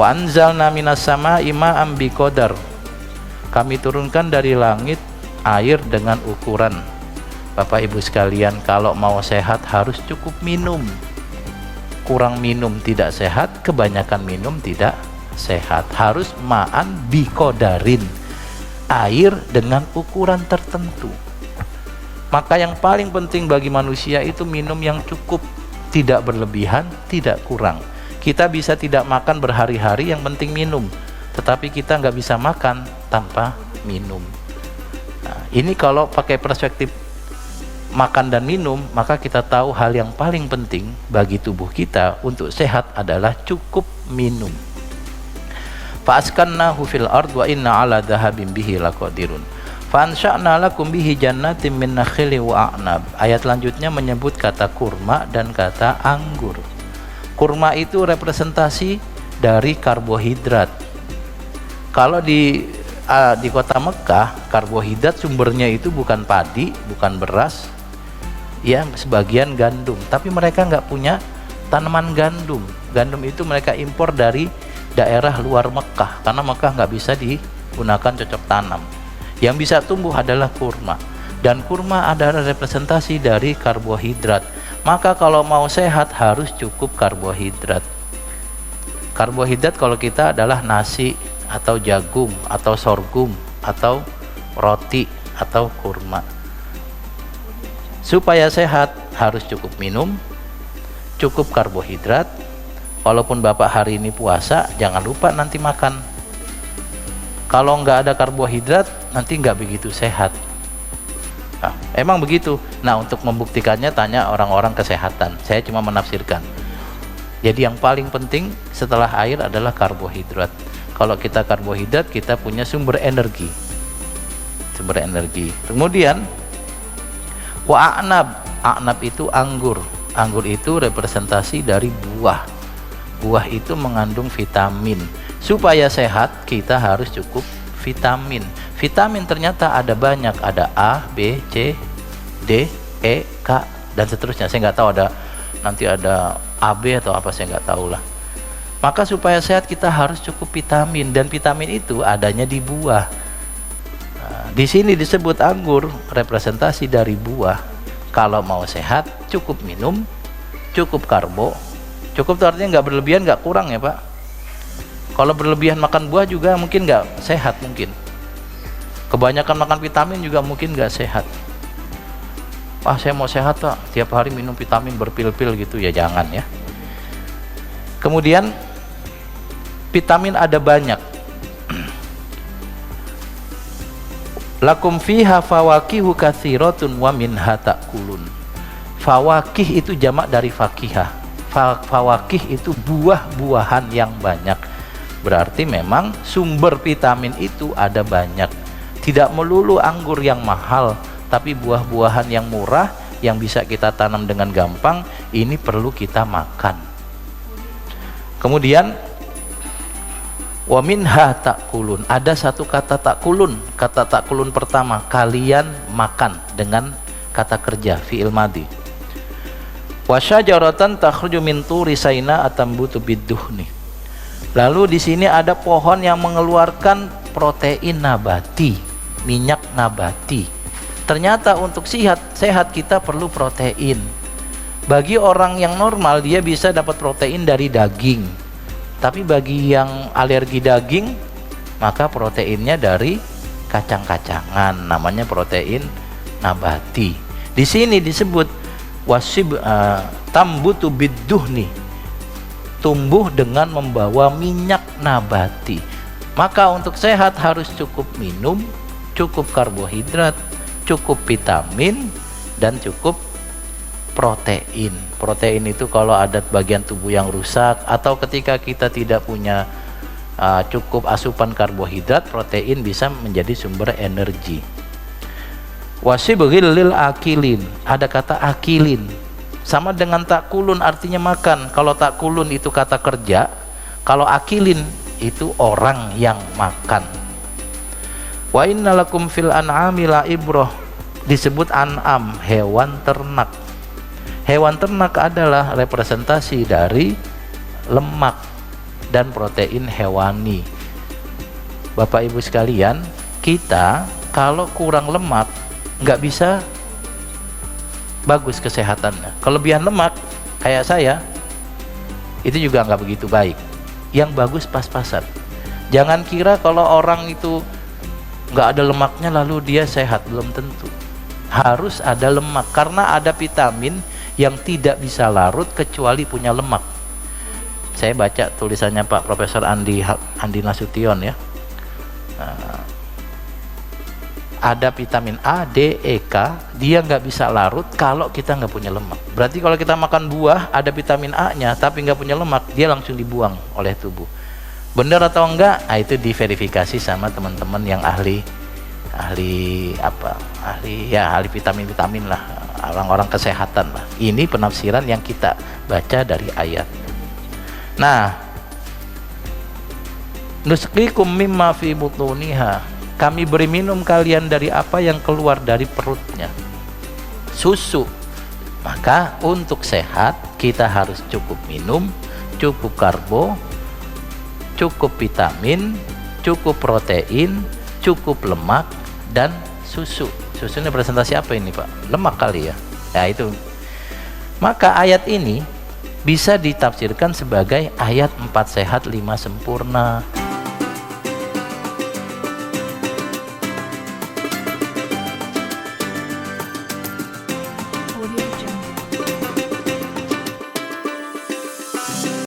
Wa anzalna minas samaa'i ma'an biqadar. Kami turunkan dari langit air dengan ukuran. Bapak Ibu sekalian, kalau mau sehat harus cukup minum. Kurang minum tidak sehat, kebanyakan minum tidak sehat. Harus ma'an biqadarin, air dengan ukuran tertentu. Maka yang paling penting bagi manusia itu minum yang cukup, tidak berlebihan, tidak kurang. Kita bisa tidak makan berhari-hari, yang penting minum. Tetapi kita nggak bisa makan tanpa minum. Nah, ini kalau pakai perspektif makan dan minum, maka kita tahu hal yang paling penting bagi tubuh kita untuk sehat adalah cukup minum. Fa'askannahu fil ard wa inna ala dhahabin bihi laqadirun. Fa'ansha'na lakum bihi jannatin min nakhili wa a'nab. Ayat lanjutnya menyebut kata kurma dan kata anggur. Kurma itu representasi dari karbohidrat. Kalau di kota Mekah, karbohidrat sumbernya itu bukan padi, bukan beras, ya sebagian gandum. Tapi mereka nggak punya tanaman gandum. Gandum itu mereka impor dari daerah luar Mekah, karena Mekah nggak bisa digunakan cocok tanam. Yang bisa tumbuh adalah kurma, dan kurma adalah representasi dari karbohidrat. Maka kalau mau sehat harus cukup karbohidrat. Karbohidrat kalau kita adalah nasi atau jagung atau sorghum atau roti atau kurma. Supaya sehat harus cukup minum, cukup karbohidrat. Walaupun Bapak hari ini puasa, jangan lupa nanti makan. Kalau nggak ada karbohidrat, nanti nggak begitu sehat. Nah, emang begitu. Nah, untuk membuktikannya tanya orang-orang kesehatan. Saya cuma menafsirkan. Jadi yang paling penting setelah air adalah karbohidrat. Kalau kita karbohidrat, kita punya sumber energi. Sumber energi. Kemudian wa a'nab. A'nab itu anggur. Anggur itu representasi dari buah. Buah itu mengandung vitamin. Supaya sehat kita harus cukup vitamin. Vitamin ternyata ada banyak, ada A, B, C, D, E, K dan seterusnya. Saya nggak tahu nanti ada AB atau apa, saya nggak tahu lah. Maka supaya sehat kita harus cukup vitamin, dan vitamin itu adanya di buah. Nah, di sini disebut anggur representasi dari buah. Kalau mau sehat cukup minum, cukup karbo. Cukup itu artinya nggak berlebihan, nggak kurang ya Pak. Kalau berlebihan makan buah juga mungkin nggak sehat, mungkin. Kebanyakan makan vitamin juga mungkin nggak sehat. Wah, saya mau sehat Pak, tiap hari minum vitamin berpil-pil gitu, ya jangan ya. Kemudian vitamin ada banyak. Lakum fiha fawakihu katsiratun wa minha ta'kulun. Fawakih itu jamak dari fakihah. Fawakih itu buah-buahan yang banyak. Berarti memang sumber vitamin itu ada banyak. Tidak melulu anggur yang mahal, tapi buah-buahan yang murah yang bisa kita tanam dengan gampang, ini perlu kita makan. Kemudian wa minha ta'kulun. Ada satu kata ta'kulun. Kata ta'kulun pertama, kalian makan, dengan kata kerja fi'il madhi. Wa syajaratan takhruju min turi Saina atambutu bidduhni. Lalu di sini ada pohon yang mengeluarkan protein nabati, minyak nabati. Ternyata untuk sehat kita perlu protein. Bagi orang yang normal dia bisa dapat protein dari daging. Tapi bagi yang alergi daging, maka proteinnya dari kacang-kacangan, namanya protein nabati. Di sini disebut tambutu bidduhni, tumbuh dengan membawa minyak nabati. Maka untuk sehat harus cukup minum, cukup karbohidrat, cukup vitamin, dan cukup protein. Protein itu kalau ada bagian tubuh yang rusak atau ketika kita tidak punya cukup asupan karbohidrat, protein bisa menjadi sumber energi. Wasibghil lil akilin. Ada kata akilin. Sama dengan ta'kulun artinya makan. Kalau ta'kulun itu kata kerja, kalau akilin itu orang yang makan. Wa innalakum fil an'ami la ibrah. Disebut an'am, hewan ternak. Hewan ternak adalah representasi dari lemak. dan protein hewani. Bapak Ibu sekalian, kita kalau kurang lemak nggak bisa bagus kesehatannya. Kelebihan lemak kayak saya itu juga nggak begitu baik. Yang bagus pas-pasan. Jangan kira kalau orang itu nggak ada lemaknya lalu dia sehat, belum tentu. Harus ada lemak karena ada vitamin yang tidak bisa larut kecuali punya lemak. Saya baca tulisannya Pak Profesor Andi Nasution ya. Ada vitamin A, D, E, K, dia nggak bisa larut kalau kita nggak punya lemak. Berarti kalau kita makan buah ada vitamin A-nya tapi nggak punya lemak, dia langsung dibuang oleh tubuh. Benar atau enggak? Nah, itu diverifikasi sama teman-teman yang ahli vitamin lah, orang-orang kesehatan lah. Ini penafsiran yang kita baca dari ayat. Nah, nusqikum mimma fi butuniha, kami beri minum kalian dari apa yang keluar dari perutnya, susu. Maka untuk sehat kita harus cukup minum, cukup karbo, cukup vitamin, cukup protein, cukup lemak, dan susu. Susunya presentasi apa ini Pak? Lemak kali ya. Nah itu. Maka ayat ini bisa ditafsirkan sebagai ayat 4 sehat 5 sempurna.